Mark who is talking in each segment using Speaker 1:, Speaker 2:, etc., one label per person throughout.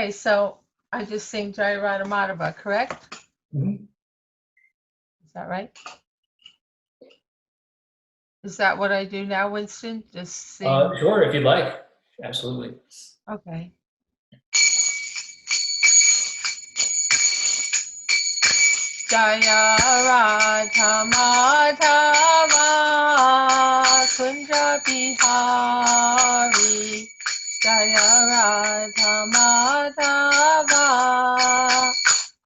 Speaker 1: Okay, so I just sing Jai Radha Madhava, correct?
Speaker 2: Mhm.
Speaker 1: Is that right? Is that what I do now, Winston? Just sing?
Speaker 2: Sure, if you'd like. Absolutely.
Speaker 1: Okay. Jaya Radha Madhava Kunja Bihari Jaya Radha Madhava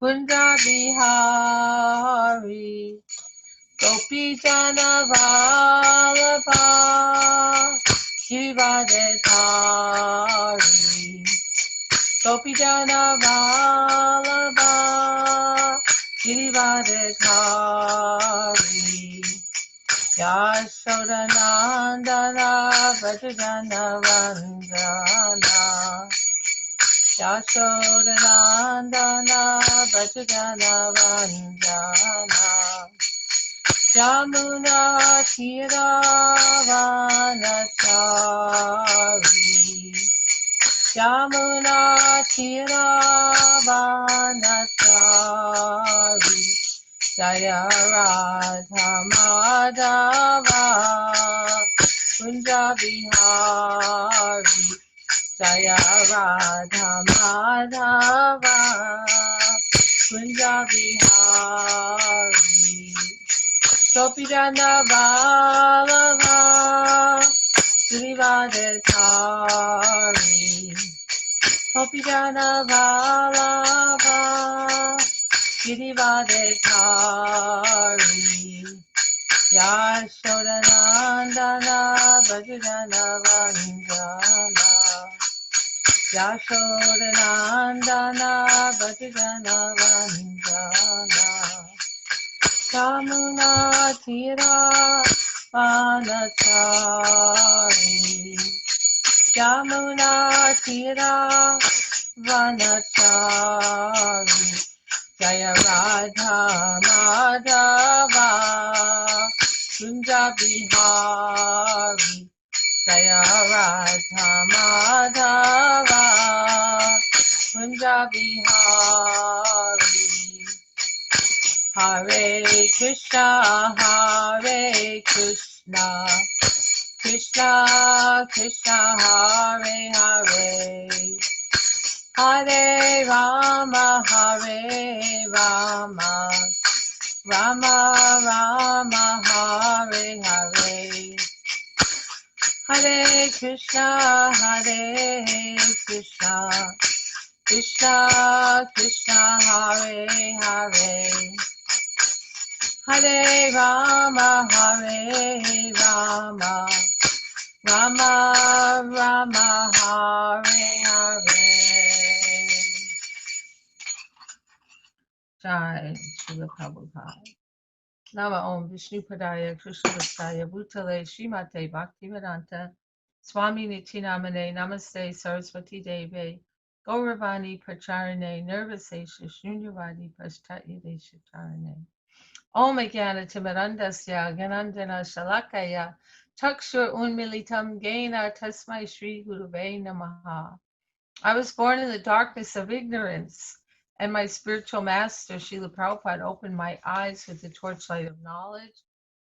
Speaker 1: Kunja Bihari Gopi Jana Vallabha Givadetari Gopi Jana Vallabha Girivardhari Yashodanandana Vrajajana Vandana Yashodanandana Vrajajana Vandana Jamuna Tiravanachari Yamuna Tiravanachari Jaya Radha Madhava Kunja Bihari Jaya Radha Madhava Kunja Bihari Gopijana Vallabha Girivardhari Gopijana Vallabha Girivardhari Yashodanandana Vrajajana Vandana Yashodanandana Vrajajana Vandana Yamuna Tira Vanachari Yamuna Tira Vanachari Jaya Radha Madhava Kunja Bihari Jaya Radha Madhava Kunja Bihari Hare Krishna Krishna Krishna Hare Hare Hare Rama Hare Rama Rama Rama Hare Hare Hare Krishna Krishna Krishna Hare Hare Hare Rama Rama Rama Hare Hare Jai Srila Prabhupada Nama Om Vishnu Padaya Krishna Vastaya Bhutale Srimate Bhaktivedanta Swami Nityanamane Namaste Saraswati Deve Gauravani Pracharane Nirvasesha Shunyavadi Paschatya Charane Om Jnana Timarandasya Ganandana Shalakaya Chakshur Unmilitam Gaina Tasmai Shri Guruve Namaha. I was born in the darkness of ignorance, and my spiritual master, Srila Prabhupada, opened my eyes with the torchlight of knowledge.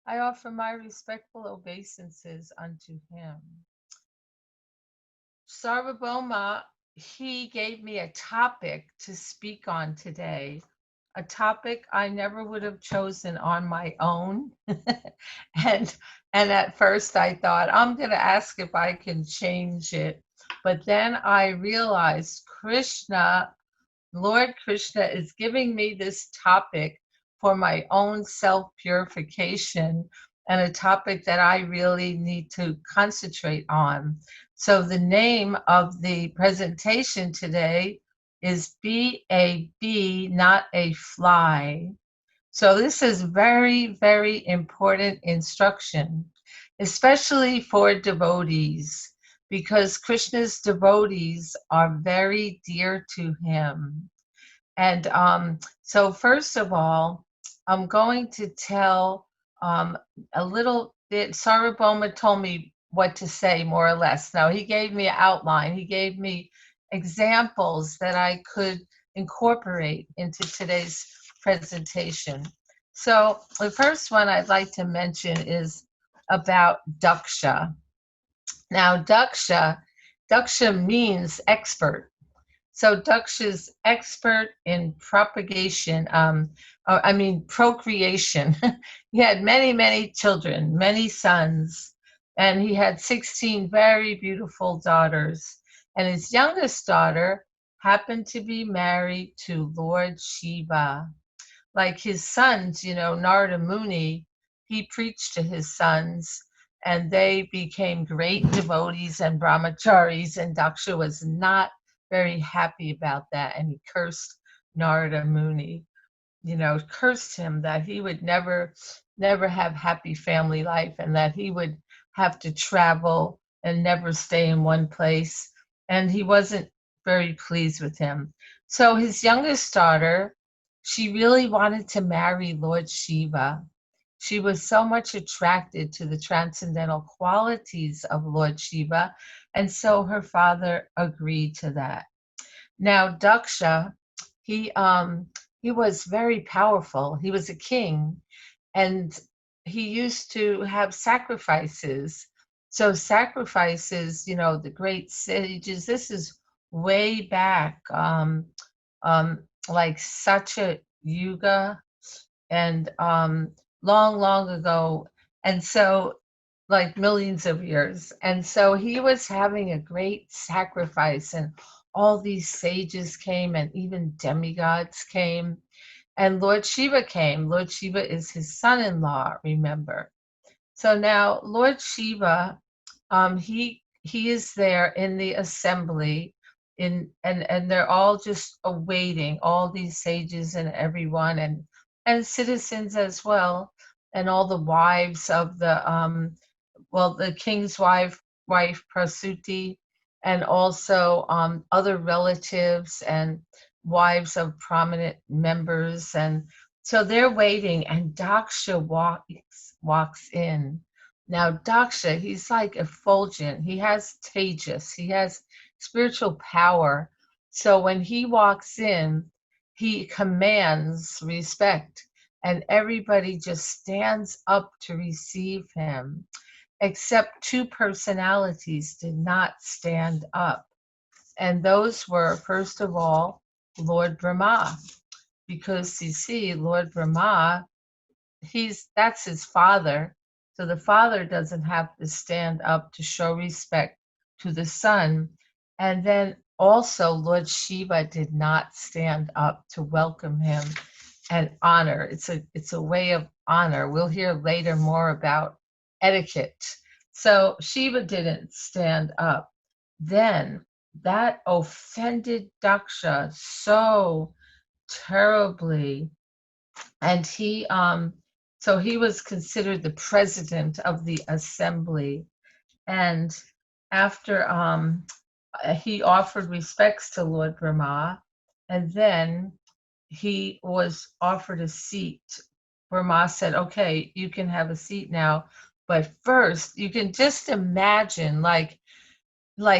Speaker 1: I offer my respectful obeisances unto him. Sarvabhauma, he gave me a topic to speak on today, a topic I never would have chosen on my own. and at first I thought, I'm going to ask if I can change it. But then I realized Lord Krishna is giving me this topic for my own self-purification and a topic that I really need to concentrate on. So the name of the presentation today is Be a Bee, Not a Fly. So this is very, very important instruction, especially for devotees, because Krishna's devotees are very dear to him. And so first of all, I'm going to tell a little bit. Sarvabhauma told me what to say, more or less. Now, he gave me an outline. He gave me examples that I could incorporate into today's presentation. So the first one I'd like to mention is about Daksha. Now, Daksha means expert. So Daksha's expert in procreation. He had many, many children, many sons, and he had 16 very beautiful daughters. And his youngest daughter happened to be married to Lord Shiva. Like his sons, Narada Muni, he preached to his sons and they became great devotees and brahmacharis, and Daksha was not very happy about that, and he cursed Narada Muni, cursed him that he would never have happy family life and that he would have to travel and never stay in one place. And he wasn't very pleased with him. So his youngest daughter, she really wanted to marry Lord Shiva. She was so much attracted to the transcendental qualities of Lord Shiva, and so her father agreed to that. Now, Daksha, he he was very powerful. He was a king, and he used to have sacrifices. So sacrifices, the great sages. This is way back, like Satya Yuga, and long, long ago, and so like millions of years. And so he was having a great sacrifice, and all these sages came, and even demigods came, and Lord Shiva came. Lord Shiva is his son-in-law, remember. So now Lord Shiva, he is there in the assembly, and they're all just awaiting, all these sages and everyone, and citizens as well, and all the wives of the king's wife Prasuti, and also other relatives and wives of prominent members, and so they're waiting, and Daksha walks in. Now Daksha, he's like effulgent. He has tejas. He has spiritual power. So when he walks in, he commands respect, and everybody just stands up to receive him, except two personalities did not stand up. And those were, first of all, Lord Brahma, because you see, Lord Brahma, that's his father. So the father doesn't have to stand up to show respect to the son. And then also Lord Shiva did not stand up to welcome him and honor. It's a way of honor. We'll hear later more about etiquette. So Shiva didn't stand up. Then that offended Daksha so terribly, and he was considered the president of the assembly. And after he offered respects to Lord Brahma, and then he was offered a seat. Brahma said, okay, you can have a seat now, but first you can just imagine like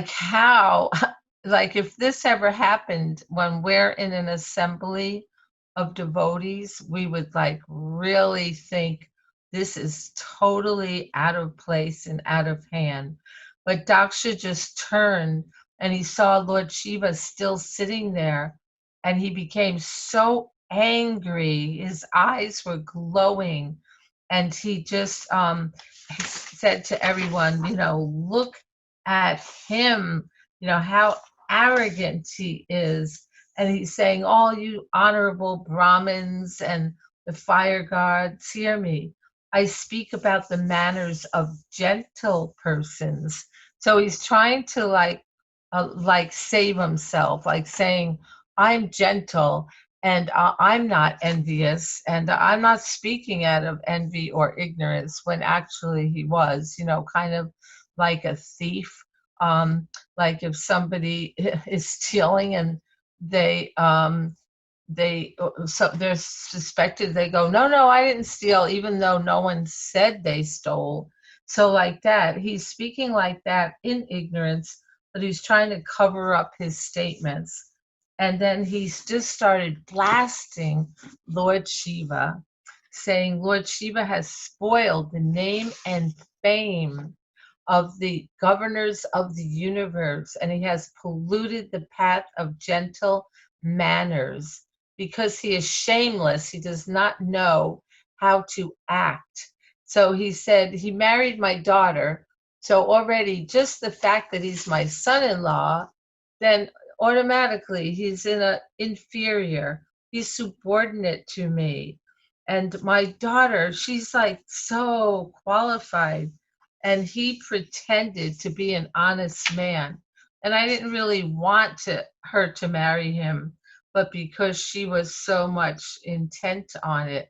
Speaker 1: how like if this ever happened when we're in an assembly of devotees, we would like really think this is totally out of place and out of hand. But Daksha just turned and he saw Lord Shiva still sitting there, and he became so angry. His eyes were glowing, and he just said to everyone, look at him, how arrogant he is. And he's saying, all you honorable Brahmins and the fire guards, hear me. I speak about the manners of gentle persons. So he's trying to like save himself, like saying, I'm gentle, and I'm not envious, and I'm not speaking out of envy or ignorance, when actually he was, kind of like a thief. Like if somebody is stealing and they so they're suspected, they go, no, I didn't steal, even though no one said they stole. So like that, he's speaking like that in ignorance, but he's trying to cover up his statements. And then he's just started blasting Lord Shiva, saying Lord Shiva has spoiled the name and fame of the governors of the universe, and he has polluted the path of gentle manners because he is shameless. He does not know how to act. So he said, he married my daughter. So already, just the fact that he's my son in law, then automatically he's in a inferior, he's subordinate to me. And my daughter, she's like so qualified, and he pretended to be an honest man. And I didn't really want her to marry him, but because she was so much intent on it,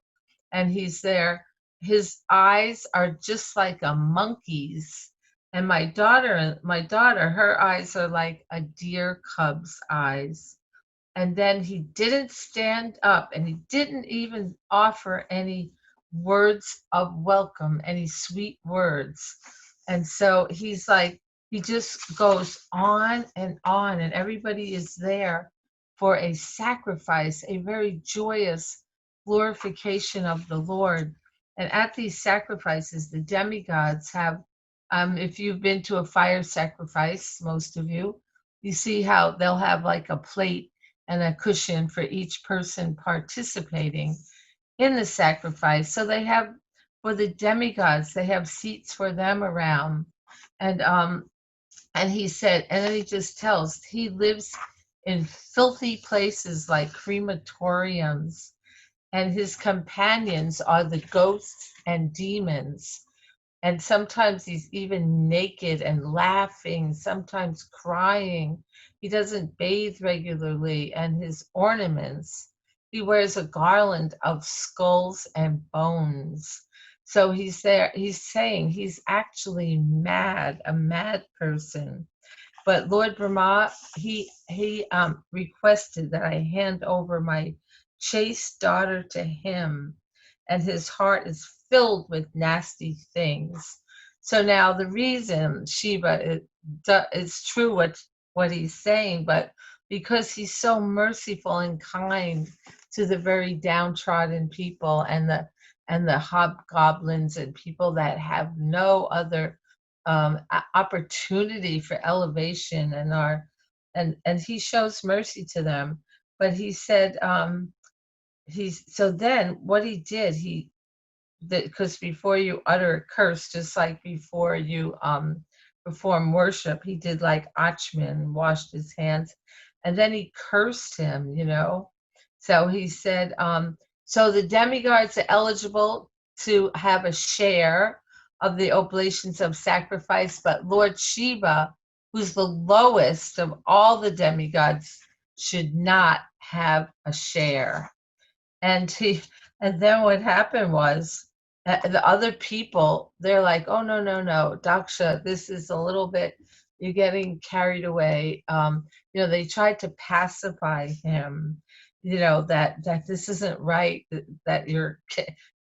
Speaker 1: and he's there, his eyes are just like a monkey's. And my daughter, her eyes are like a deer cub's eyes. And then he didn't stand up, and he didn't even offer any words of welcome, any sweet words. And so he's like, he just goes on, and everybody is there for a sacrifice, a very joyous glorification of the Lord. And at these sacrifices, the demigods have, if you've been to a fire sacrifice, most of you, you see how they'll have like a plate and a cushion for each person participating in the sacrifice. So they have, for the demigods, they have seats for them around. And and he said, and then he just tells, he lives in filthy places like crematoriums, and his companions are the ghosts and demons. And sometimes he's even naked and laughing, sometimes crying. He doesn't bathe regularly, and his ornaments, he wears a garland of skulls and bones. So he's there, he's saying he's actually mad, a mad person. But Lord Brahma, he requested that I hand over my chaste daughter to him, and his heart is filled with nasty things. So now the reason Shiva is true what he's saying, but because he's so merciful and kind to the very downtrodden people, and the hobgoblins and people that have no other opportunity for elevation, and are, and he shows mercy to them. But he said, he's, so then what he did, he, because before you utter a curse, just like before you perform worship, he did like Achman, washed his hands, and then he cursed him. So he said, so the demigods are eligible to have a share of the oblations of sacrifice, but Lord Shiva, who's the lowest of all the demigods, should not have a share. And he, and then what happened was, the other people, they're like, oh, no, no, no, Daksha, this is a little bit, you're getting carried away. They tried to pacify him, that this isn't right, that you're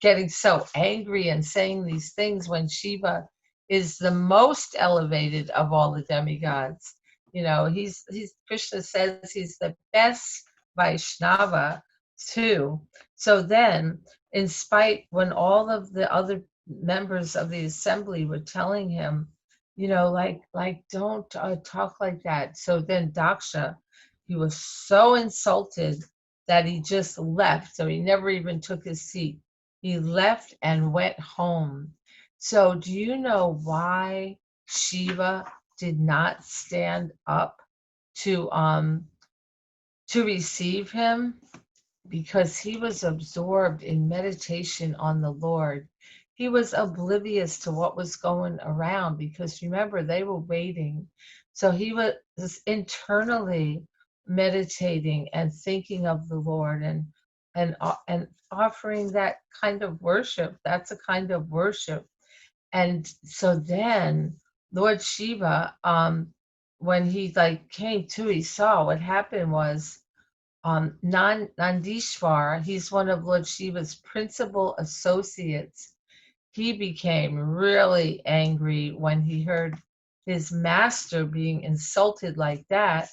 Speaker 1: getting so angry and saying these things when Shiva is the most elevated of all the demigods. He's Krishna says he's the best Vaishnava too. So then, in spite, when all of the other members of the assembly were telling him, like don't talk like that. So then Daksha, he was so insulted that he just left. So he never even took his seat. He left and went home. So do you know why Shiva did not stand up to receive him? Because he was absorbed in meditation on the Lord. He was oblivious to what was going around, because remember, they were waiting. So he was internally meditating and thinking of the Lord, and offering that kind of worship. That's a kind of worship. And so then Lord Shiva, when he like came to, he saw what happened was, Nandishvar, he's one of Lord Shiva's principal associates. He became really angry when he heard his master being insulted like that.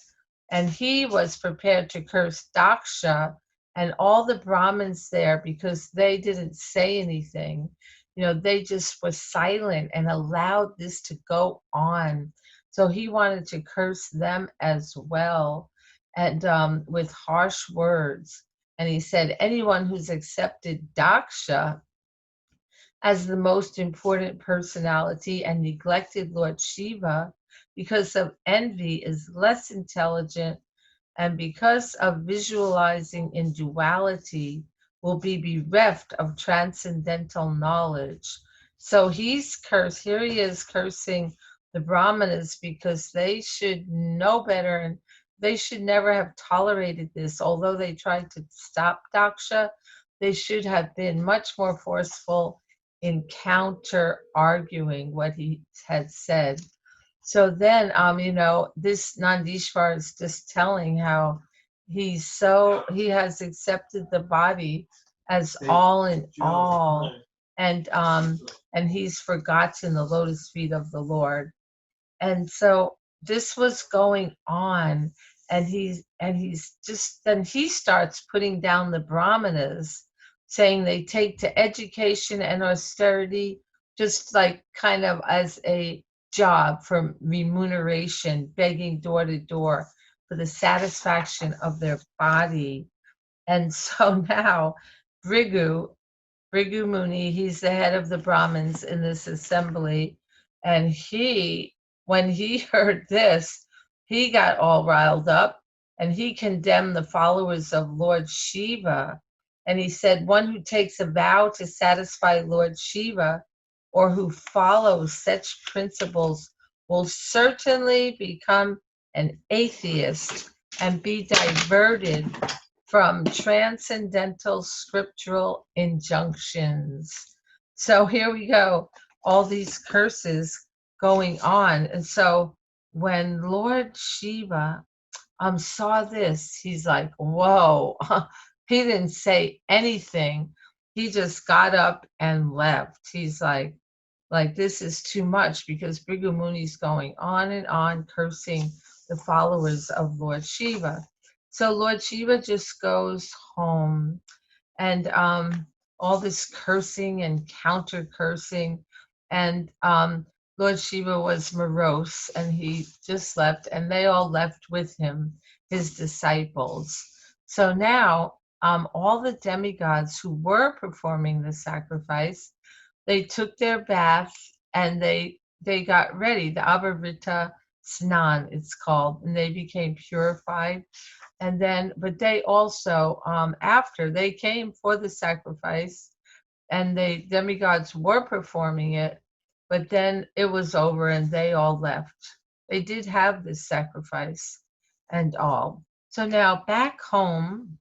Speaker 1: And he was prepared to curse Daksha and all the Brahmins there because they didn't say anything. They just were silent and allowed this to go on. So he wanted to curse them as well, and with harsh words. And he said, anyone who's accepted Daksha as the most important personality and neglected Lord Shiva because of envy is less intelligent, and because of visualizing in duality will be bereft of transcendental knowledge. So here he is cursing the Brahmanas because they should know better, and they should never have tolerated this. Although they tried to stop Daksha, they should have been much more forceful in counter arguing what he had said. So then, this Nandishvar is just telling how he has accepted the body as all in all, and he's forgotten the lotus feet of the Lord. And so this was going on, and he's just then he starts putting down the Brahmanas, saying they take to education and austerity just like kind of as a job for remuneration, begging door to door for the satisfaction of their body. And so now Brigu Brigu Muni, he's the head of the Brahmins in this assembly. And when he heard this, he got all riled up, and he condemned the followers of Lord Shiva. And he said, one who takes a vow to satisfy Lord Shiva or who follows such principles will certainly become an atheist and be diverted from transcendental scriptural injunctions. So here we go, all these curses going on. And so when Lord Shiva saw this, he's like, whoa, he didn't say anything. He just got up and left. He's like this is too much, because Bhrigu Muni's going on and on cursing the followers of Lord Shiva. So Lord Shiva just goes home, and all this cursing and counter cursing, and Lord Shiva was morose, and he just left, and they all left with him, his disciples. So now all the demigods who were performing the sacrifice, they took their bath, and they got ready, the Avarita Snan it's called, and they became purified. And then, but they also, after they came for the sacrifice, and the demigods were performing it, but then it was over and they all left. They did have this sacrifice and all. So now back home,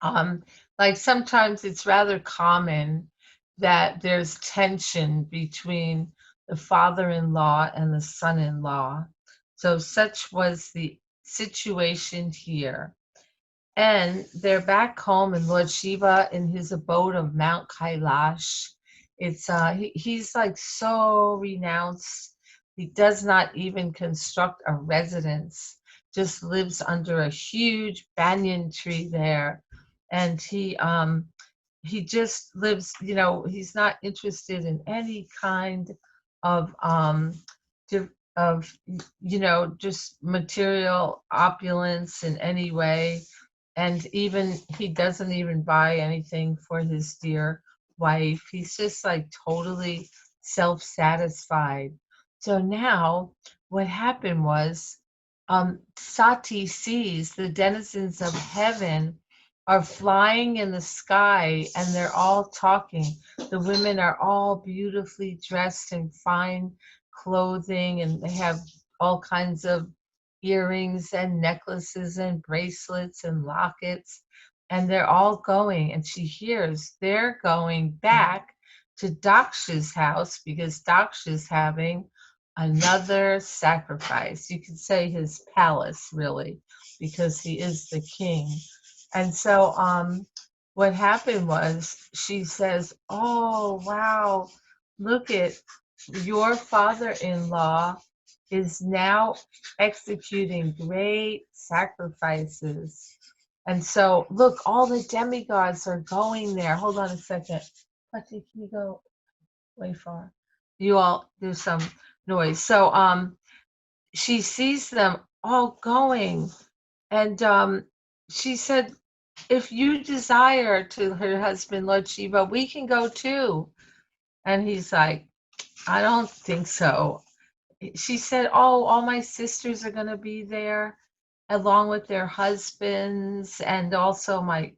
Speaker 1: like sometimes it's rather common that there's tension between the father-in-law and the son-in-law. So such was the situation here. And they're back home, and Lord Shiva in his abode of Mount Kailash. He's like so renounced. He does not even construct a residence, just lives under a huge banyan tree there. And he just lives, he's not interested in any kind of of just material opulence in any way. And even he doesn't even buy anything for his dear wife. He's just like totally self-satisfied. So now what happened was, Sati sees the denizens of heaven are flying in the sky, and they're all talking. The women are all beautifully dressed in fine clothing, and they have all kinds of earrings and necklaces and bracelets and lockets, and they're all going, and she hears they're going back to Daksha's house because Daksha's having another sacrifice. You could say his palace, really, because he is the king. And so what happened was, she says, oh wow, look at your father-in-law is now executing great sacrifices. And so, look, all the demigods are going there. Hold on a second. Bhakti, can you go way far? You all do some noise. So, she sees them all going, and she said, "If you desire," to her husband, Lord Shiva, "we can go too." And he's like, "I don't think so." She said, "Oh, all my sisters are going to be there along with their husbands, and also my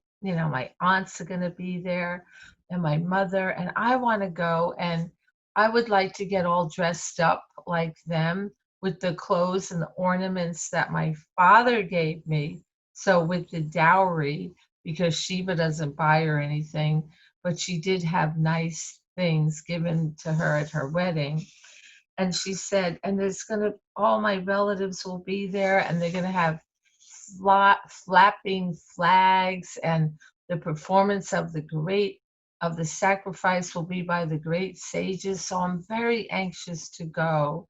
Speaker 1: aunts are going to be there, and my mother, and I want to go, and I would like to get all dressed up like them with the clothes and the ornaments that my father gave me. So with the dowry, because Shiva doesn't buy her anything, but she did have nice things given to her at her wedding." And she said, "And there's gonna all my relatives will be there, and they're gonna have flapping flags, and the performance of the sacrifice will be by the great sages." So I'm very anxious to go.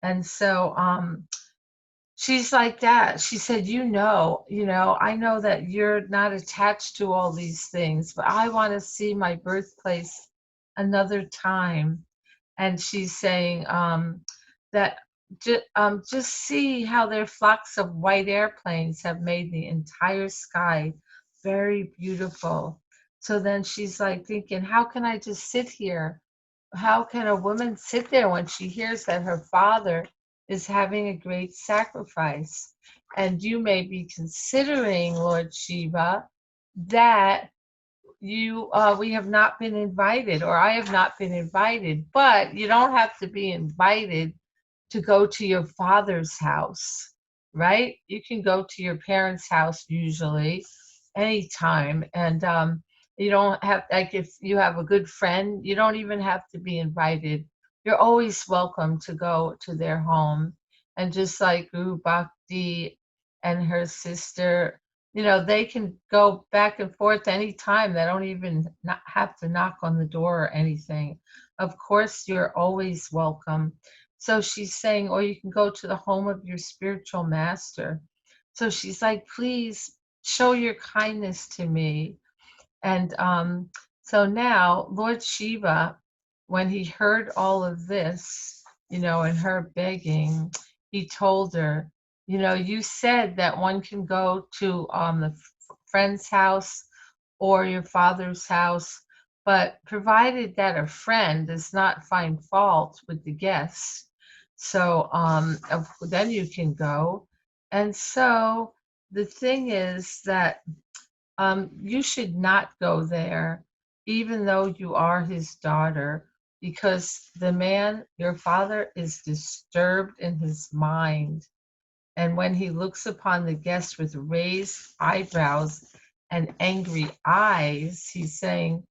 Speaker 1: And so she's like that. She said, I know that you're not attached to all these things, but I want to see my birthplace another time. And she's saying that just see how their flocks of white airplanes have made the entire sky very beautiful. So then she's like thinking, how can I just sit here? How can a woman sit there when she hears that her father is having a great sacrifice? And you may be considering, Lord Shiva, that we have not been invited, or I have not been invited, but you don't have to be invited to go to your father's house, right? You can go to your parents' house usually anytime. And you don't have, like, if you have a good friend, you don't even have to be invited. You're always welcome to go to their home. And just like Guru Bhakti and her sister, they can go back and forth anytime. They don't even not have to knock on the door or anything. Of course, you're always welcome. So she's saying, or you can go to the home of your spiritual master. So she's like, please show your kindness to me. And so now, Lord Shiva, when he heard all of this, and her begging, he told her, you said that one can go to the friend's house or your father's house, but provided that a friend does not find fault with the guest, so then you can go. And so the thing is that you should not go there, even though you are his daughter, because the man, your father, is disturbed in his mind. And when he looks upon the guest with raised eyebrows and angry eyes, he's saying,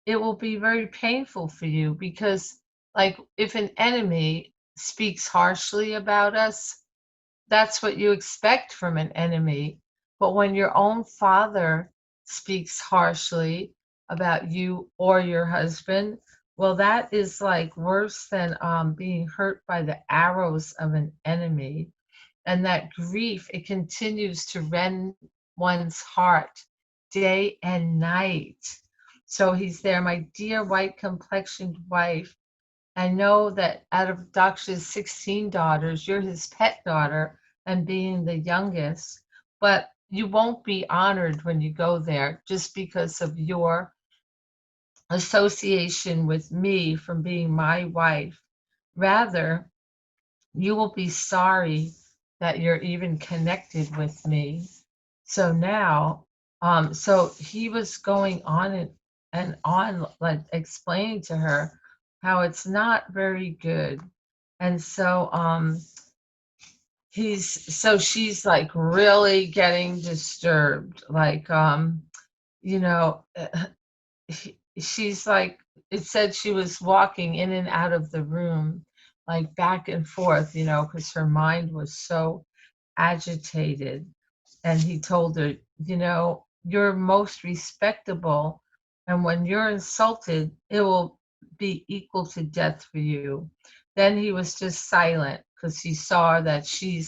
Speaker 1: it will be very painful for you because, like, if an enemy speaks harshly about us, that's what you expect from an enemy. But when your own father speaks harshly about you or your husband, well, that is like worse than being hurt by the arrows of an enemy. And that grief, it continues to rend one's heart day and night. So he's there, my dear white complexioned wife. I know that out of Daksha's 16 daughters, you're his pet daughter and being the youngest, but you won't be honored when you go there just because of your association with me from being my wife. Rather, you will be sorry that you're even connected with me. So now, so he was going on and on, like explaining to her how it's not very good. And so she's like really getting disturbed. Like you know, she's like, it said she was walking in and out of the room, like back and forth, because her mind was so agitated. And he told her, you're most respectable, and when you're insulted, it will be equal to death for you. Then he was just silent, because he saw that she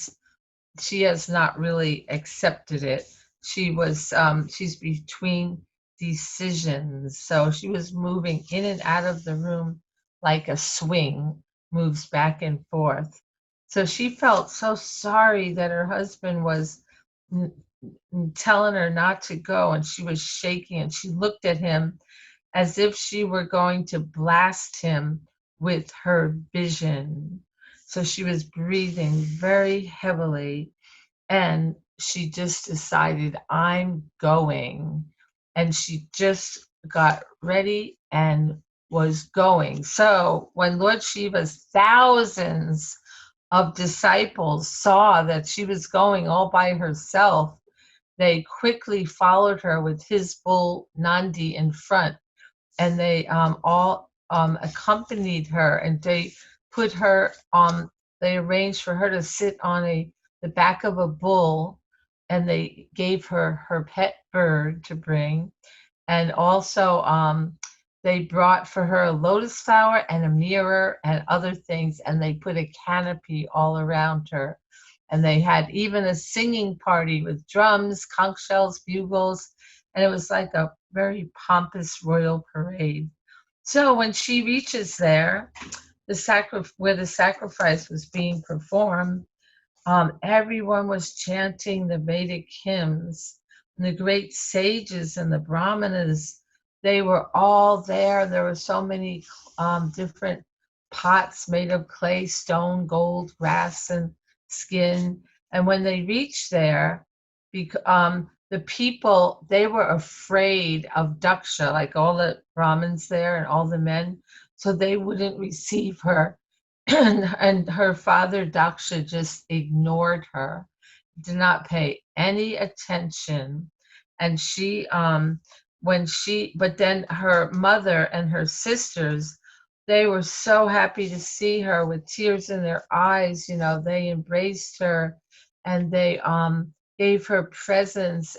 Speaker 1: has not really accepted it. She's between decisions. So she was moving in and out of the room like a swing moves back and forth. So she felt so sorry that her husband was telling her not to go, and she was shaking, and she looked at him as if she were going to blast him with her vision. So she was breathing very heavily, and she just decided, I'm going. And she just got ready and was going. So when Lord Shiva's thousands of disciples saw that she was going all by herself, they quickly followed her with his bull Nandi in front, and they all accompanied her, and they put her on. They arranged for her to sit on the back of a bull, and they gave her her pet bird to bring, and also they brought for her a lotus flower and a mirror and other things, and they put a canopy all around her. And they had even a singing party with drums, conch shells, bugles, and it was like a very pompous royal parade. So when she reaches there, where the sacrifice was being performed, everyone was chanting the Vedic hymns. And the great sages and the brahmanas, they were all there. There were so many different pots made of clay, stone, gold, grass, and skin. And when they reached there, the people, they were afraid of Daksha, like all the Brahmins there and all the men, so they wouldn't receive her. And her father Daksha just ignored her, did not pay any attention. And but then her mother and her sisters, they were so happy to see her with tears in their eyes. They embraced her, and they gave her presents,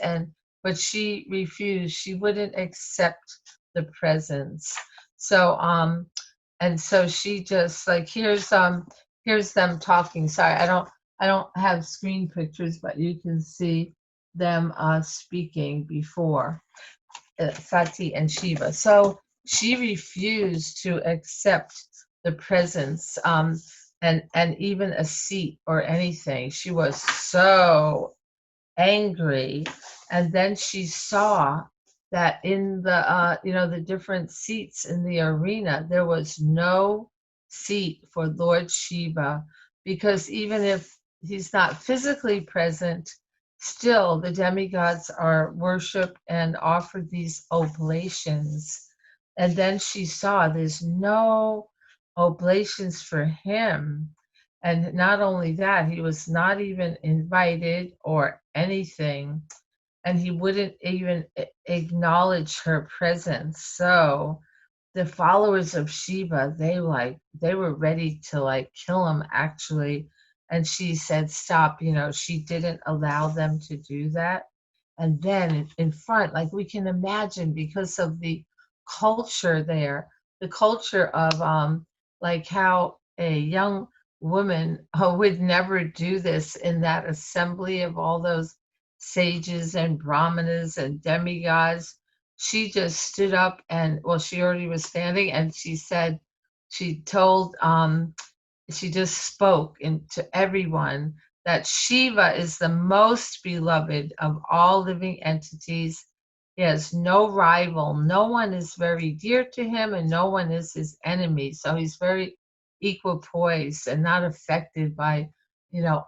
Speaker 1: but she refused. She wouldn't accept the presents. So and so she just like, here's them talking. Sorry, I don't have screen pictures, but you can see them speaking before Sati and Shiva. So she refused to accept the presents, and even a seat or anything. She was so angry. And then she saw that in the different seats in the arena, there was no seat for Lord Shiva, because even if he's not physically present, still the demigods are worshipped and offered these oblations. And then she saw there's no oblations for him. And not only that, he was not even invited or anything, and he wouldn't even acknowledge her presence. So the followers of Shiva, they were ready to like kill him actually. And she said, stop, she didn't allow them to do that. And then in front, like we can imagine, because of the culture there, the culture of like how a young woman would never do this in that assembly of all those sages and brahmanas and demigods. She just stood up, and well, she already was standing, and she told she just spoke into everyone that Shiva is the most beloved of all living entities. He has no rival. No one is very dear to him, and no one is his enemy. So he's very equipoised and not affected by,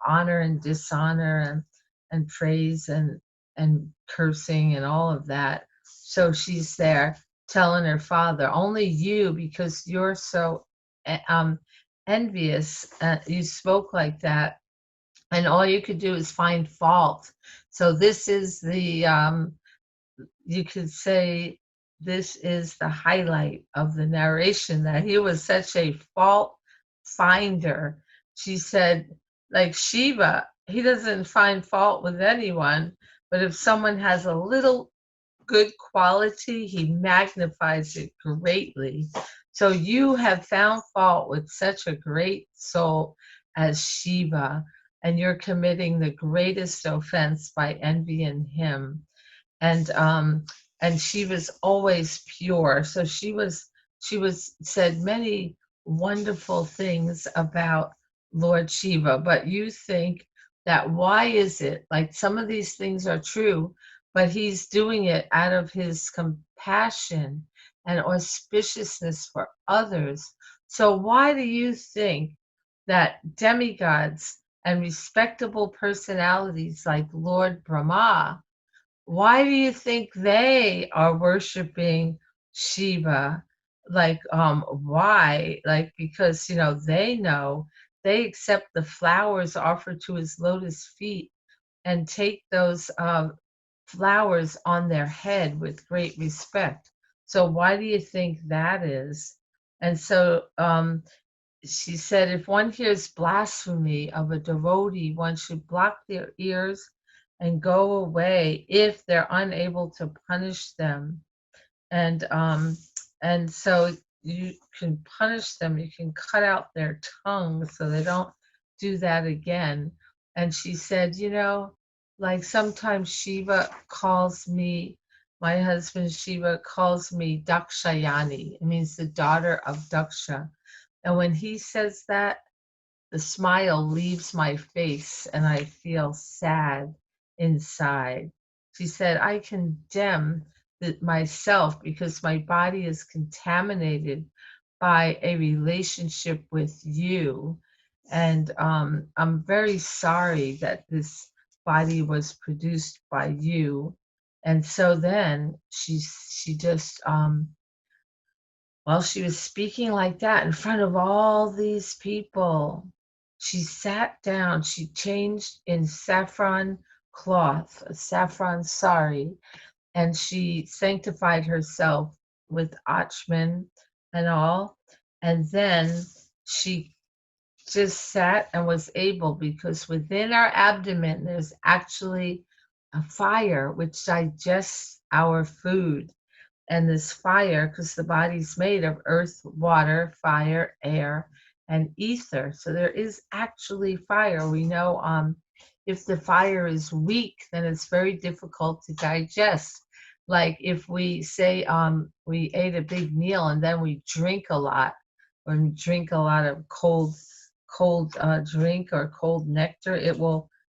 Speaker 1: honor and dishonor, and praise and cursing and all of that. So she's there telling her father, only you, because you're so envious, you spoke like that, and all you could do is find fault. So this is you could say, this is the highlight of the narration, that he was such a fault finder. She said, like Shiva, he doesn't find fault with anyone, but if someone has a little good quality, he magnifies it greatly. So you have found fault with such a great soul, as Shiva, and you're committing the greatest offense by envying him. And and she was always pure. So she was said many wonderful things about Lord Shiva. But you think that why is it like some of these things are true, but he's doing it out of his compassion and auspiciousness for others. So why do you think that demigods and respectable personalities like Lord Brahma, why do you think they are worshiping Shiva? Like, why? Like, because, they know they accept the flowers offered to his lotus feet and take those flowers on their head with great respect. So, why do you think that is? And so, she said, if one hears blasphemy of a devotee, one should block their ears and go away if they're unable to punish them. And and so you can punish them. You can cut out their tongue so they don't do that again. And she said, like sometimes Shiva calls me, my husband Shiva calls me Dakshayani. It means the daughter of Daksha. And when he says that, the smile leaves my face and I feel sad inside. She said, I condemn myself because my body is contaminated by a relationship with you. And I'm very sorry that this body was produced by you. And so then she just while she was speaking like that in front of all these people, she sat down, she changed in saffron cloth, a saffron sari, and she sanctified herself with Achman and all. And then she just sat and was able, because within our abdomen, there's actually a fire which digests our food. And this fire, because the body's made of earth, water, fire, air, and ether. So there is actually fire. We know if the fire is weak, then it's very difficult to digest. Like if we say we ate a big meal and then we drink a lot, or drink a lot of cold drink or cold nectar,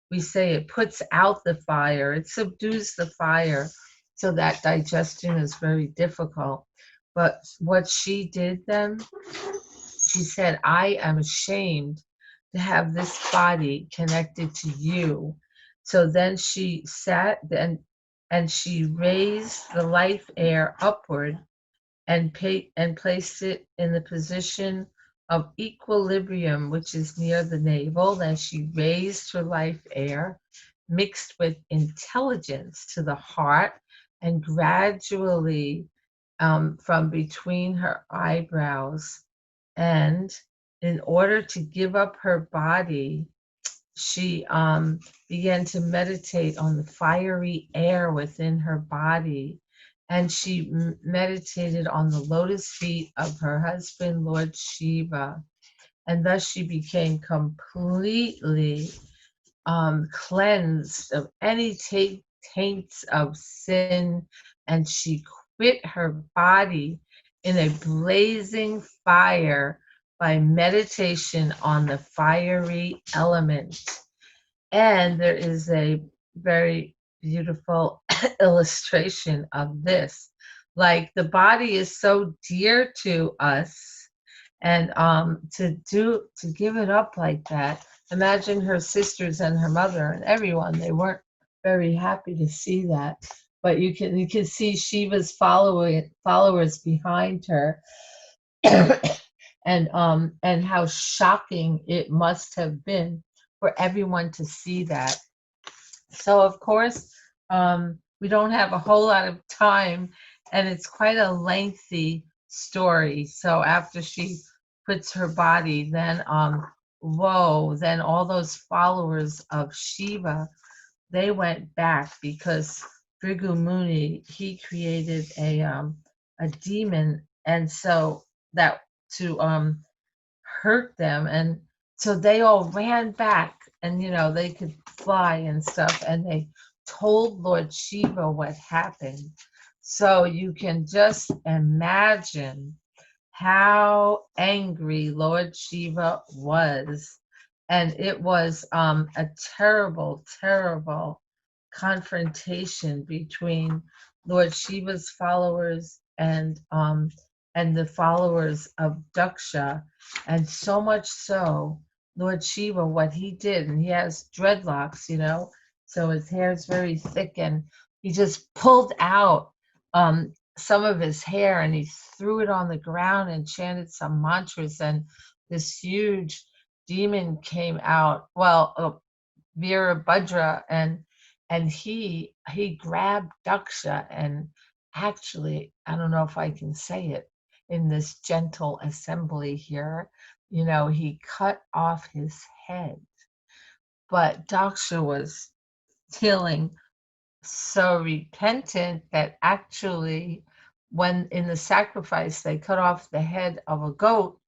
Speaker 1: we say it puts out the fire, it subdues the fire, so that digestion is very difficult. But what she did then, she said, I am ashamed to have this body connected to you. So then she sat and she raised the life air upward and placed it in the position of equilibrium, which is near the navel. Then she raised her life air, mixed with intelligence, to the heart, and gradually from between her eyebrows. And in order to give up her body, she began to meditate on the fiery air within her body, and she meditated on the lotus feet of her husband, Lord Shiva, and thus she became completely cleansed of any taints of sin, and she quit her body in a blazing fire by meditation on the fiery element. And there is a very beautiful illustration of this. Like the body is so dear to us, and to give it up like that. Imagine her sisters and her mother and everyone. They weren't very happy to see that. But you can see Shiva's followers behind her, and how shocking it must have been for everyone to see that. So of course, we don't have a whole lot of time, and it's quite a lengthy story. So after she puts her body, then then all those followers of Shiva, they went back because Brigu Muni, he created a demon, and so that to hurt them and So they all ran back, and they could fly and stuff, and they told Lord Shiva what happened. So you can just imagine how angry Lord Shiva was. And it was a terrible, terrible confrontation between Lord Shiva's followers and the followers of Daksha. And so much so, Lord Shiva, what he did, and he has dreadlocks, so his hair is very thick, and he just pulled out some of his hair and he threw it on the ground and chanted some mantras, and this huge demon came out. Well, Virabhadra, and he grabbed Daksha, and actually, I don't know if I can say it in this gentle assembly here, he cut off his head. But Daksha was feeling so repentant that actually, when in the sacrifice they cut off the head of a goat,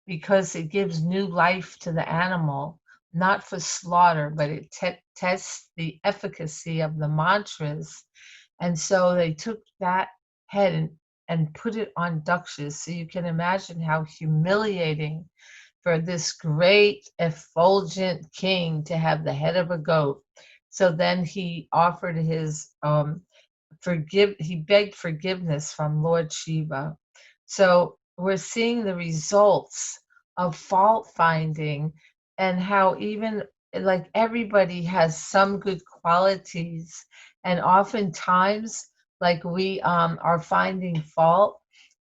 Speaker 1: because it gives new life to the animal, not for slaughter, but it tests the efficacy of the mantras. And so they took that head and put it on Daksha. So you can imagine how humiliating for this great effulgent king to have the head of a goat. So then he offered his he begged forgiveness from Lord Shiva. So we're seeing the results of fault finding, and how even like everybody has some good qualities, and oftentimes like we are finding fault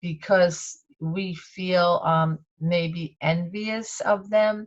Speaker 1: because we feel maybe envious of them,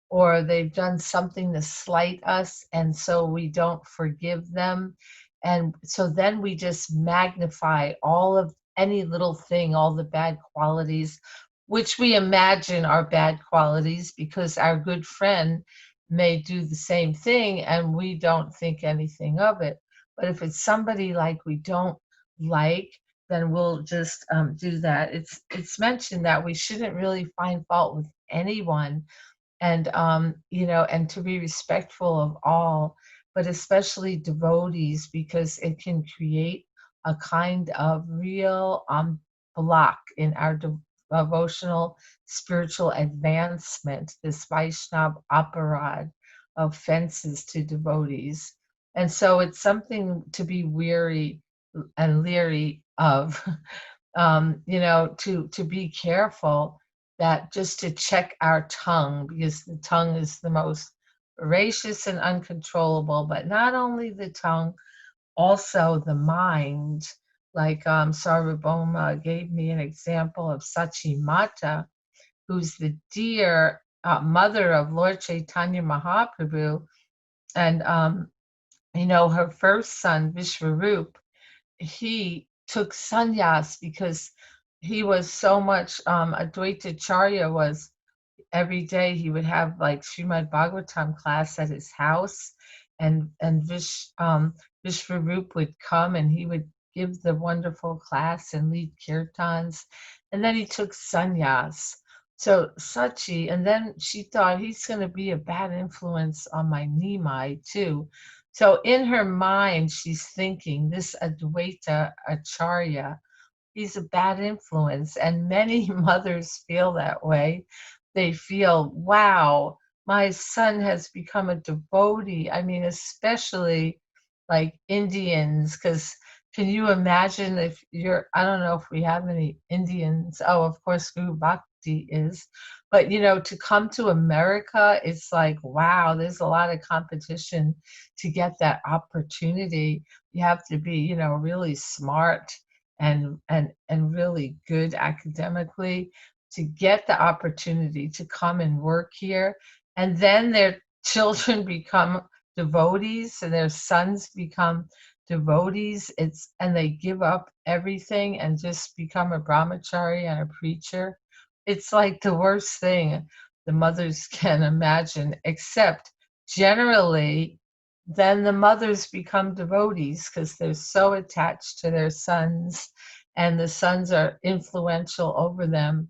Speaker 1: or they've done something to slight us, and so we don't forgive them. And so then we just magnify all of any little thing, all the bad qualities, which we imagine are bad qualities because our good friend may do the same thing and we don't think anything of it. But if it's somebody like we don't like, then we'll just do that. It's mentioned that we shouldn't really find fault with anyone, and and to be respectful of all, but especially devotees, because it can create a kind of real block in our devotional spiritual advancement, this Vaishnav aparad of fences to devotees. And so it's something to be weary and leery of, to be careful, that just to check our tongue, because the tongue is the most voracious and uncontrollable, but not only the tongue, also the mind. Like Sarvabhauma gave me an example of Sachi Mata, who's the dear mother of Lord Chaitanya Mahaprabhu. And, her first son, Vishwarup, he took sannyas because he was so much Advaita Charya was every day he would have like Srimad Bhagavatam class at his house, and Vishwarup would come and he would give the wonderful class and lead kirtans, and then he took sannyas. So Sachi, and then she thought he's going to be a bad influence on my Nimai too. So in her mind, she's thinking this Advaita Acharya, he's a bad influence. And many mothers feel that way. They feel, wow, my son has become a devotee. I mean, especially like Indians, because can you imagine if I don't know if we have any Indians. Oh, of course, Guru Bhakti is. But, to come to America, it's like, wow, there's a lot of competition to get that opportunity. You have to be, really smart and really good academically to get the opportunity to come and work here. And then their children become devotees and their sons become devotees. And they give up everything and just become a brahmachari and a preacher. It's like the worst thing the mothers can imagine, except generally then the mothers become devotees because they're so attached to their sons, and the sons are influential over them.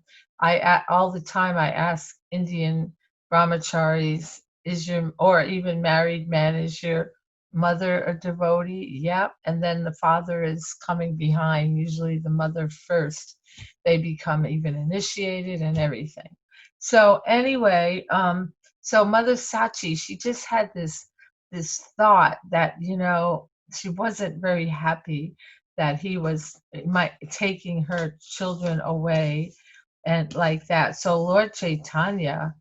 Speaker 1: All the time I ask Indian brahmacharis, is your, or even married man, is your mother a devotee? Yep. And then the father is coming behind, usually the mother first. They become even initiated and everything. So anyway, so Mother Sachi, she just had this thought that, she wasn't very happy that he was taking her children away and like that. So Lord Chaitanya,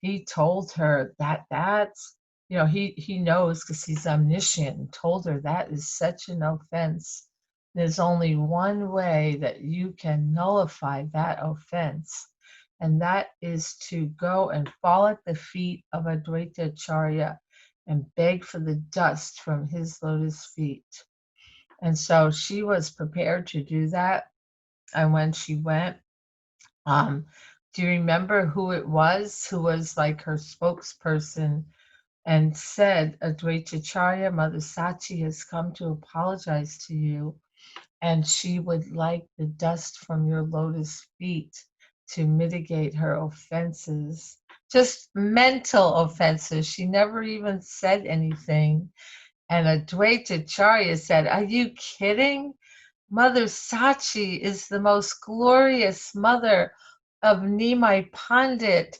Speaker 1: he told her that that's, he knows because he's omniscient, told her that is such an offense. There's only one way that you can nullify that offense, and that is to go and fall at the feet of Advaita Acharya and beg for the dust from his lotus feet. And so she was prepared to do that. And when she went, um, do you remember who it was who was like her spokesperson and said, Advaitacharya, Mother Sachi has come to apologize to you, and she would like the dust from your lotus feet to mitigate her offenses, just mental offenses. She never even said anything. And Advaitacharya said, are you kidding? Mother Sachi is the most glorious mother of Nimai Pandit.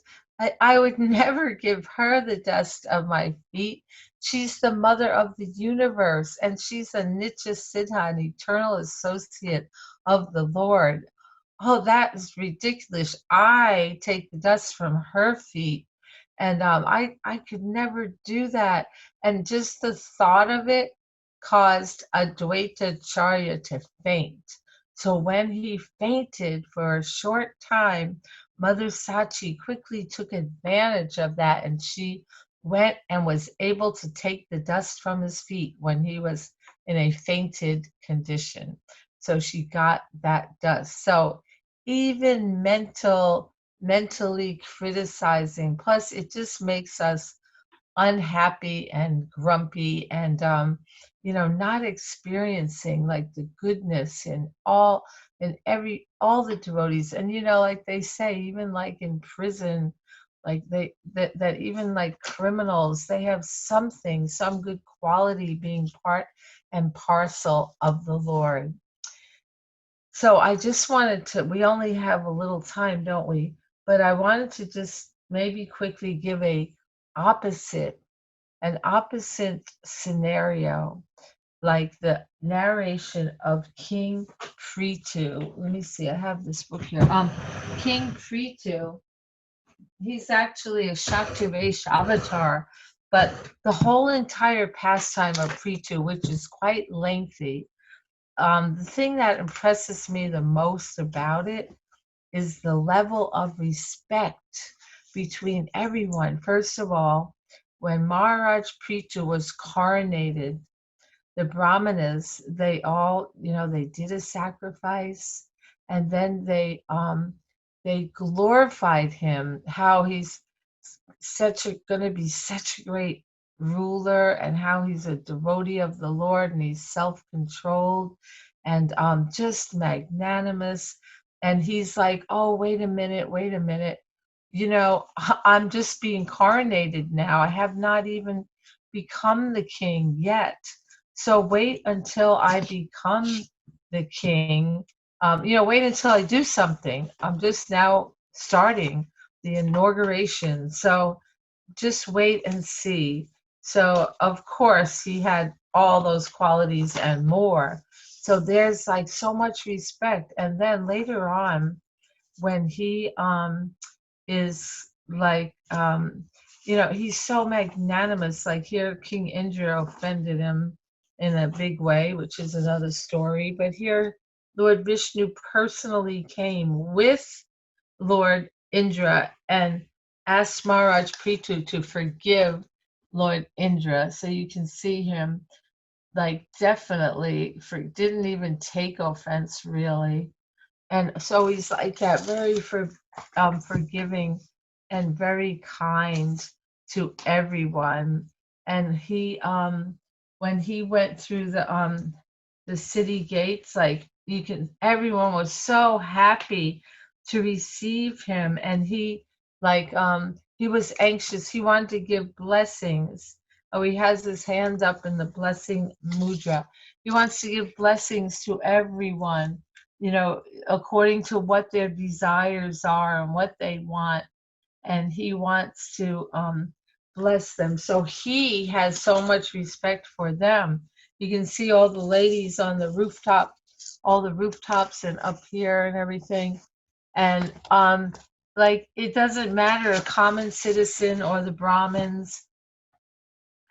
Speaker 1: I would never give her the dust of my feet. She's the mother of the universe, and she's a Nitya Siddha, an eternal associate of the Lord. Oh, that is ridiculous. I take the dust from her feet. And I could never do that. And just the thought of it caused Advaita Acharya to faint. So when he fainted for a short time, Mother Sachi quickly took advantage of that, and she went and was able to take the dust from his feet when he was in a fainted condition. So she got that dust. So even mentally criticizing, plus it just makes us unhappy and grumpy and not experiencing like the goodness in all the devotees. And like they say, even like in prison, like that even like criminals, they have something, some good quality, being part and parcel of the Lord. So I just wanted to, we only have a little time, don't we? But I wanted to just maybe quickly give an opposite scenario, like the narration of King Prithu. Let me see, I have this book here. King Prithu, he's actually a Shaktivesh avatar, but the whole entire pastime of Prithu, which is quite lengthy, the thing that impresses me the most about it is the level of respect between everyone. First of all, when Maharaj Prithu was coronated, the Brahmanas, they all, they did a sacrifice, and then they glorified him, how he's going to be such a great ruler, and how he's a devotee of the Lord, and he's self-controlled and just magnanimous. And he's like, oh, wait a minute. I'm just being coronated now. I have not even become the king yet. So wait until I become the king. Wait until I do something. I'm just now starting the inauguration. So just wait and see. So, of course, he had all those qualities and more. So there's like so much respect. And then later on, when he is like, he's so magnanimous. Like here, King Indra offended him in a big way, which is another story. But here, Lord Vishnu personally came with Lord Indra and asked Maharaj Prithu to forgive Lord Indra. So you can see him like definitely didn't even take offense really. And so he's like that, very forgiving and very kind to everyone. And he when he went through the city gates, like everyone was so happy to receive him. And he like he was anxious. He wanted to give blessings. Oh, he has his hand up in the blessing mudra. He wants to give blessings to everyone, according to what their desires are and what they want. And he wants to bless them. So he has so much respect for them. You can see all the ladies on the rooftop, all the rooftops and up here and everything. And like it doesn't matter a common citizen or the Brahmins,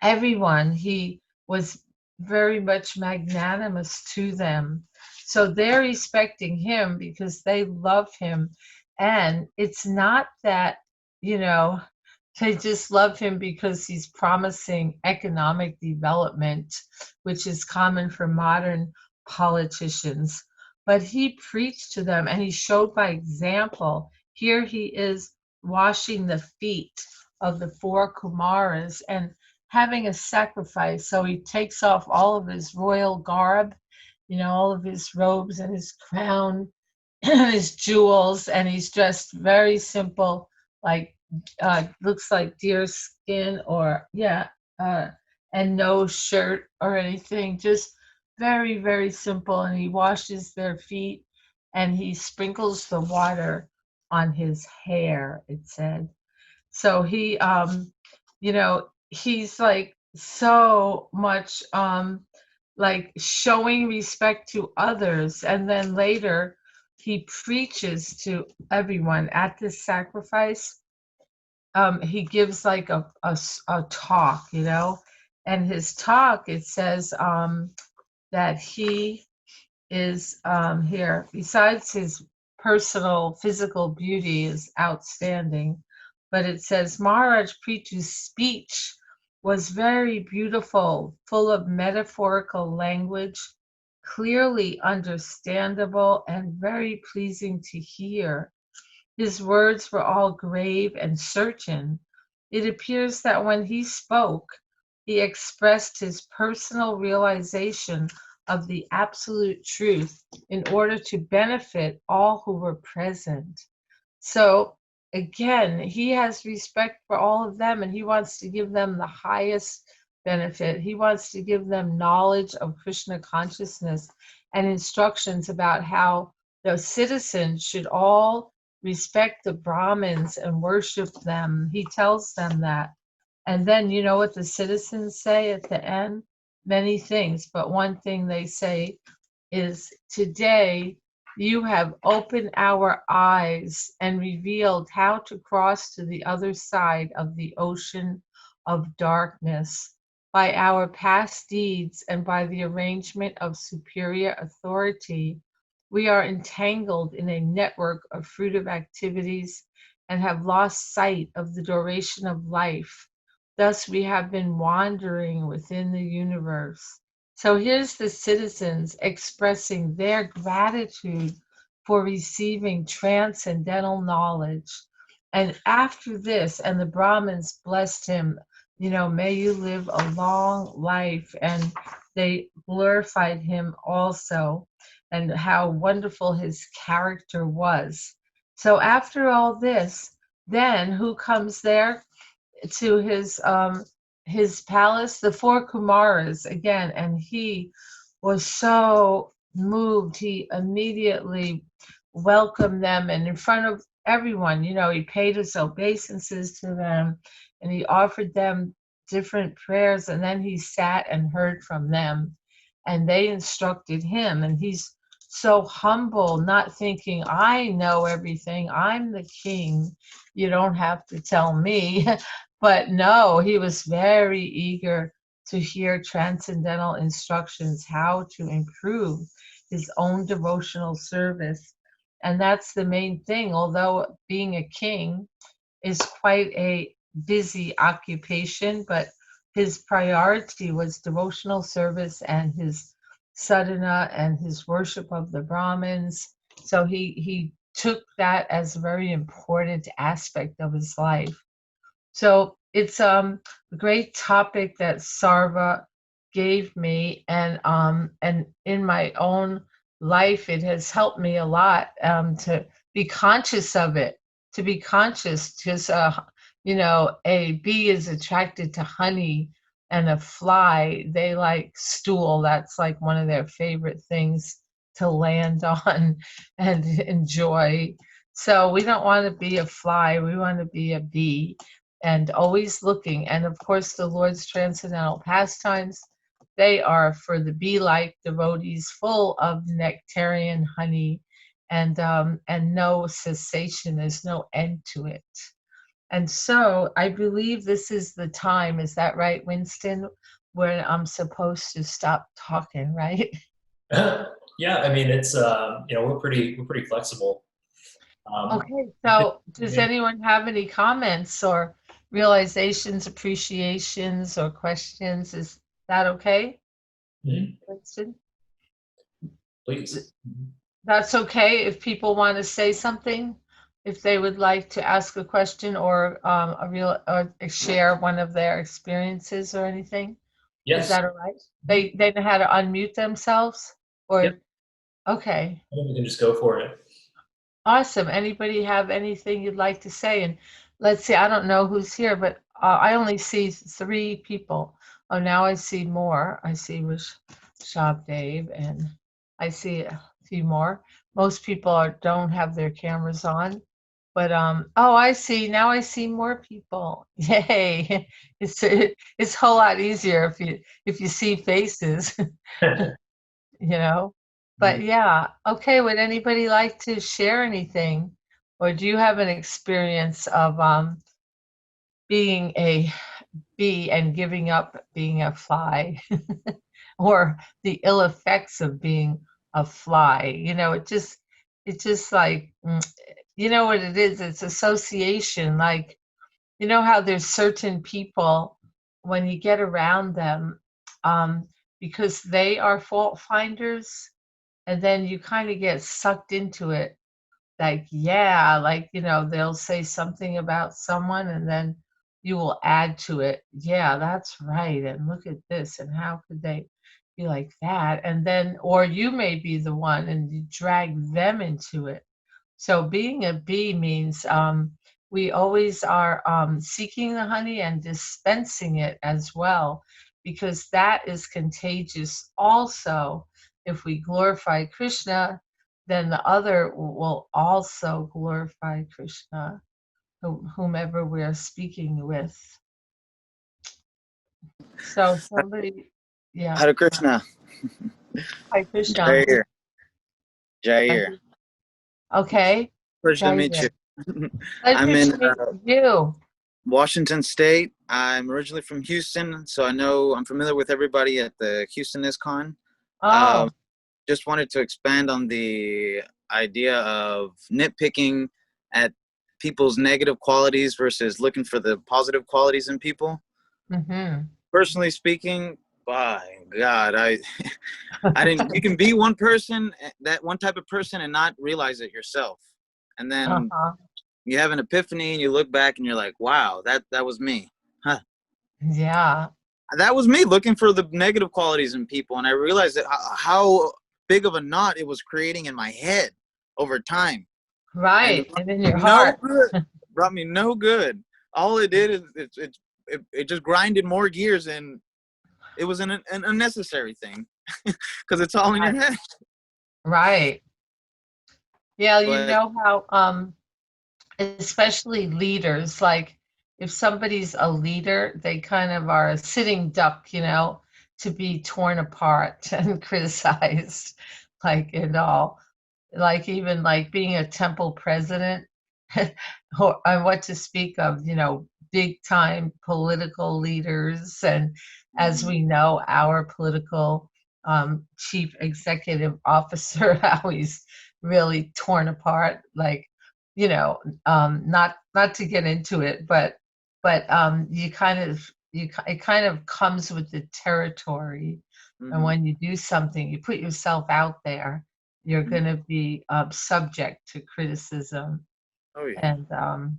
Speaker 1: everyone. He was very much magnanimous to them. So they're respecting him because they love him. And it's not that, you know, they just love him because he's promising economic development, which is common for modern politicians. But he preached to them and he showed by example. Here he is washing the feet of the four Kumaras and having a sacrifice. So he takes off all of his royal garb, all of his robes and his crown, his jewels, and he's dressed very simple, like looks like deer skin or and no shirt or anything, just very, very simple. And he washes their feet and he sprinkles the water on his hair, it said. So he he's like so much like showing respect to others, and then later he preaches to everyone at this sacrifice. He gives like a talk, and his talk, it says that he is here, besides his personal physical beauty is outstanding, but it says Maharaj Prithu's speech was very beautiful, full of metaphorical language, clearly understandable and very pleasing to hear. His words were all grave and certain. It appears that when he spoke, he expressed his personal realization of the absolute truth in order to benefit all who were present. So again, he has respect for all of them and he wants to give them the highest benefit. He wants to give them knowledge of Krishna consciousness and instructions about how the citizens should all respect the Brahmins and worship them. He tells them that. And then you know what the citizens say at the end? Many things, but one thing they say is, today you have opened our eyes and revealed how to cross to the other side of the ocean of darkness. By our past deeds and by the arrangement of superior authority, we are entangled in a network of fruitive activities and have lost sight of the duration of life. Thus, we have been wandering within the universe. So here's the citizens expressing their gratitude for receiving transcendental knowledge. And after this, and the Brahmins blessed him, may you live a long life. And they glorified him also, and how wonderful his character was. So after all this, then who comes there to his palace? The four Kumaras again, and he was so moved. He immediately welcomed them, and in front of everyone, he paid his obeisances to them, and he offered them different prayers, and then he sat and heard from them, and they instructed him, and he's so humble, not thinking, I know everything, I'm the king, you don't have to tell me. But no, he was very eager to hear transcendental instructions, how to improve his own devotional service. And that's the main thing. Although being a king is quite a busy occupation, but his priority was devotional service and his sadhana and his worship of the Brahmins. So he took that as a very important aspect of his life. So it's a great topic that Sarva gave me, and in my own life, it has helped me a lot to be conscious of it, to be conscious, because a bee is attracted to honey, and a fly, they like stool. That's like one of their favorite things to land on and enjoy. So we don't want to be a fly, we want to be a bee and always looking. And of course, the Lord's transcendental pastimes, they are for the bee-like devotees, full of nectarian honey, and no cessation. There's no end to it. And so I believe this is the time, is that right, Winston, where I'm supposed to stop talking, right?
Speaker 2: Yeah, I mean, it's we're pretty flexible.
Speaker 1: Okay,
Speaker 2: Yeah.
Speaker 1: so does anyone have any comments or realizations, appreciations, or questions? Is that okay,
Speaker 2: Mhm.
Speaker 1: Winston?
Speaker 2: Please.
Speaker 1: That's okay if people want to say something, if they would like to ask a question or or share one of their experiences or anything. Is
Speaker 2: Yes.
Speaker 1: that all right? They know how to unmute themselves
Speaker 2: Yep.
Speaker 1: or okay.
Speaker 2: I think we can just go for it.
Speaker 1: Awesome. Anybody have anything you'd like to say? And let's see, I don't know who's here, but I only see three people. Oh, now I see more. I see Shop Dave, and I see a few more. Most people don't have their cameras on, but oh, I see. Now I see more people. Yay! It's a whole lot easier if you see faces. you know. But yeah, okay, would anybody like to share anything? Or do you have an experience of being a bee and giving up being a fly? Or the ill effects of being a fly? It just like you know what it is? It's association. Like, you know how there's certain people when you get around them, um, because they are fault finders, and then you kind of get sucked into it. Like, yeah, like, they'll say something about someone, and then you will add to it, yeah, that's right, and look at this, and how could they be like that? And then, or you may be the one and you drag them into it. So being a bee means we always are seeking the honey and dispensing it as well, because that is contagious also. If we glorify Krishna, then the other will also glorify Krishna, whomever we're speaking with. So somebody, yeah,
Speaker 3: Hare Krishna.
Speaker 1: hi Krishna.
Speaker 3: Jair. Jair.
Speaker 1: Okay,
Speaker 3: Pleasure to meet
Speaker 1: Jair.
Speaker 3: you. I'm
Speaker 1: Pleasure
Speaker 3: in
Speaker 1: to meet you.
Speaker 3: Washington State. I'm originally from Houston, so I'm familiar with everybody at the Houston ISKCON.
Speaker 1: Oh,
Speaker 3: Just wanted to expand on the idea of nitpicking at people's negative qualities versus looking for the positive qualities in people.
Speaker 1: mm-hmm.
Speaker 3: Personally speaking, by God, I didn't. You can be one person, that one type of person, and not realize it yourself, and then
Speaker 1: Uh-huh.
Speaker 3: you have an epiphany, and you look back, and you're like, "Wow, that was me, huh?
Speaker 1: Yeah,
Speaker 3: That was me looking for the negative qualities in people." And I realized that how big of a knot it was creating in my head over time, and
Speaker 1: right. And in your
Speaker 3: no
Speaker 1: heart.
Speaker 3: good. Brought me no good. All it did is it just grinded more gears, and it was an unnecessary thing because it's all in your
Speaker 1: Right.
Speaker 3: head.
Speaker 1: Right. Yeah, you
Speaker 3: But
Speaker 1: know how especially leaders, like if somebody's a leader, they kind of are a sitting duck, to be torn apart and criticized, like and all. Like even like being a temple president, or and what to speak of, big time political leaders. And as we know, our political chief executive officer, how he's really torn apart, like, not to get into it, but it kind of comes with the territory. And
Speaker 3: mhm,
Speaker 1: when you do something, you put yourself out there, you're
Speaker 3: mhm.
Speaker 1: going to be subject to criticism.
Speaker 3: Oh yeah.
Speaker 1: And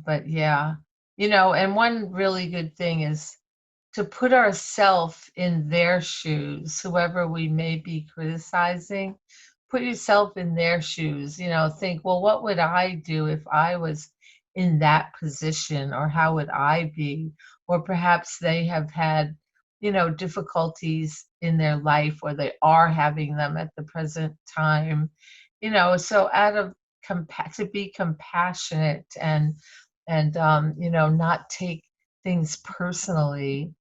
Speaker 1: but yeah, and one really good thing is to put ourselves in their shoes, whoever we may be criticizing. Put yourself in their shoes, think, well, what would I do if I was in that position, or how would I be? Or perhaps they have had, difficulties in their life, or they are having them at the present time. So out of to be compassionate, and not take things personally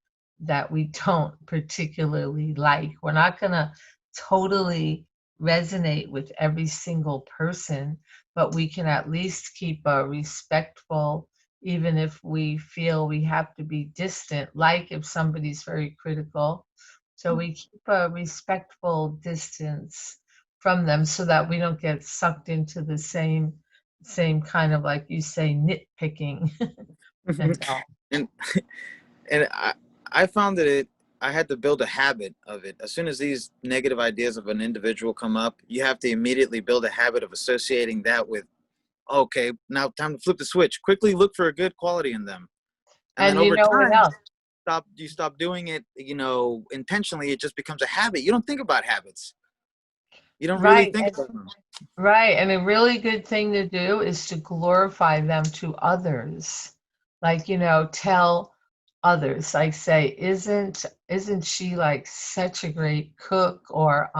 Speaker 1: that we don't particularly like. We're not going to totally resonate with every single person, but we can at least keep a respectful, even if we feel we have to be distant, like if somebody's very critical. So we keep a respectful distance from them so that we don't get sucked into the same kind of, like you say, nitpicking. And all.
Speaker 3: and and I found that I had to build a habit of it. As soon as these negative ideas of an individual come up, you have to immediately build a habit of associating that with, okay, now time to flip the switch. Quickly look for a good quality in them. And then
Speaker 1: And you
Speaker 3: over
Speaker 1: know what
Speaker 3: time,
Speaker 1: else?
Speaker 3: you stop doing it, intentionally. It just becomes a habit. You don't think about habits. You don't really
Speaker 1: Right.
Speaker 3: think
Speaker 1: And,
Speaker 3: about them.
Speaker 1: right. And a really good thing to do is to glorify them to others. Like, tell others, like say, isn't she like such a great cook? Or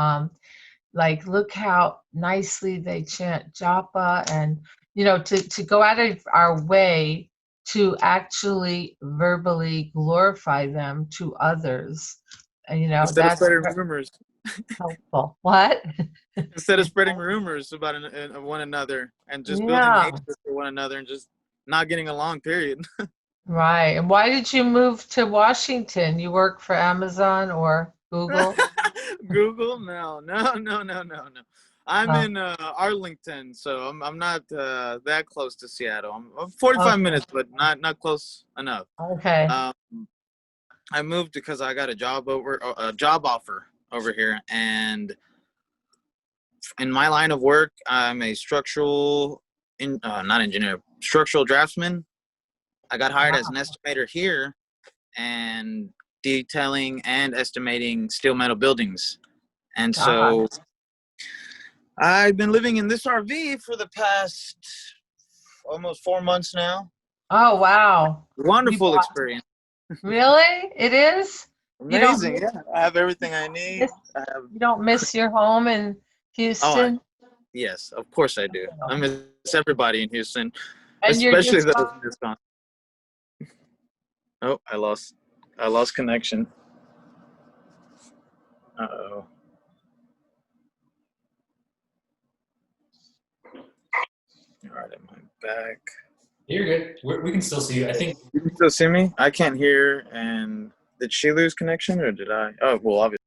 Speaker 1: like, look how nicely they chant japa, and to go out of our way to actually verbally glorify them to others. And
Speaker 3: Instead of
Speaker 1: that's
Speaker 3: spreading rumors.
Speaker 1: helpful. What?
Speaker 3: Instead of spreading rumors about one another and just building
Speaker 1: Yeah,
Speaker 3: hatred for one another and just not getting along, period.
Speaker 1: right. And why did you move to Washington? You work for Amazon or Google?
Speaker 3: Google? No. I'm
Speaker 1: Oh,
Speaker 3: in Arlington, so I'm not that close to Seattle. I'm 45
Speaker 1: okay.
Speaker 3: minutes, but not close enough.
Speaker 1: Okay.
Speaker 3: Um, I moved because I got a job offer over here, and in my line of work, I'm a not engineer, structural draftsman. I got hired as an
Speaker 1: Wow.
Speaker 3: estimator here, and detailing and estimating steel metal buildings. And
Speaker 1: God.
Speaker 3: so I've been living in this RV for the past almost 4 months now.
Speaker 1: Oh, wow. You
Speaker 3: Wonderful
Speaker 1: bought,
Speaker 3: experience.
Speaker 1: really? It is? You don't
Speaker 3: Amazing. Yeah. I have everything I need.
Speaker 1: miss
Speaker 3: I have,
Speaker 1: you don't miss your home in
Speaker 3: oh,
Speaker 1: Houston?
Speaker 3: yes, of course I do. I miss everybody in Houston,
Speaker 1: And you're
Speaker 3: especially
Speaker 1: just
Speaker 3: those in Wisconsin. Oh, I lost connection. Uh-oh. All right, am I back?
Speaker 2: You're good. We can still see you. I think
Speaker 3: You can still see me? I can't hear. And did she lose connection or did I? Oh, well, obviously.